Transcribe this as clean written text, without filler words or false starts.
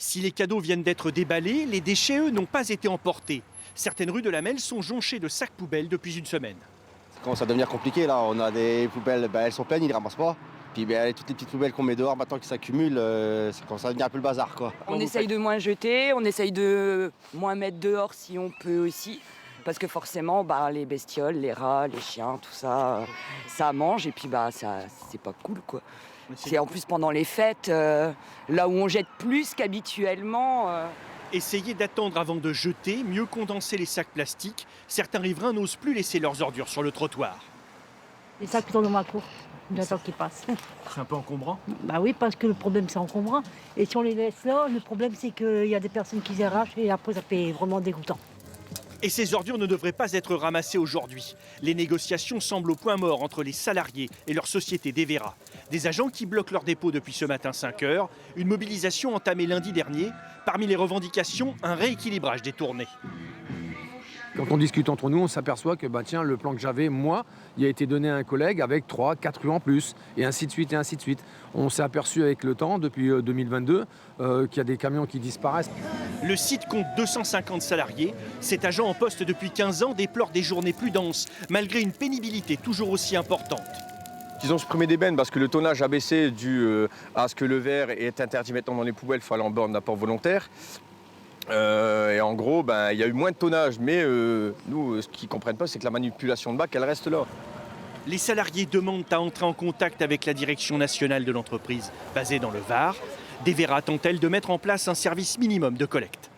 Si les cadeaux viennent d'être déballés, les déchets, eux, n'ont pas été emportés. Certaines rues de la Melle sont jonchées de sacs poubelles depuis une semaine. Ça commence à devenir compliqué là, on a des poubelles, elles sont pleines, ils ne ramassent pas. Puis toutes les petites poubelles qu'on met dehors maintenant qui s'accumulent, ça commence à devenir un peu le bazar quoi. On essaye de moins jeter, on essaye de moins mettre dehors si on peut aussi. Parce que forcément, les bestioles, les rats, les chiens, tout ça, ça mange et puis c'est pas cool quoi. C'est en plus pendant les fêtes, là où on jette plus qu'habituellement. Essayez d'attendre avant de jeter, mieux condenser les sacs plastiques. Certains riverains n'osent plus laisser leurs ordures sur le trottoir. Les sacs qui tombent dans ma cour, le temps qui passe. C'est un peu encombrant. Bah oui, parce que le problème c'est encombrant. Et si on les laisse là, le problème c'est qu'il y a des personnes qui les arrachent et après ça fait vraiment dégoûtant. Et ces ordures ne devraient pas être ramassées aujourd'hui. Les négociations semblent au point mort entre les salariés et leur société d'Evera. Des agents qui bloquent leur dépôt depuis ce matin 5 heures. Une mobilisation entamée lundi dernier. Parmi les revendications, un rééquilibrage des tournées. Quand on discute entre nous, on s'aperçoit que le plan que j'avais, moi, il a été donné à un collègue avec 3, 4 rues en plus, et ainsi de suite, et ainsi de suite. On s'est aperçu avec le temps, depuis 2022, qu'il y a des camions qui disparaissent. Le site compte 250 salariés. Cet agent en poste depuis 15 ans déplore des journées plus denses, malgré une pénibilité toujours aussi importante. Ils ont supprimé des bennes parce que le tonnage a baissé dû à ce que le verre est interdit maintenant dans les poubelles, il faut aller en borne d'apport volontaire. Et en gros, il y a eu moins de tonnage, mais nous, ce qu'ils ne comprennent pas, c'est que la manipulation de bac, elle reste là. Les salariés demandent à entrer en contact avec la direction nationale de l'entreprise, basée dans le Var. Devera tente-t-elle de mettre en place un service minimum de collecte.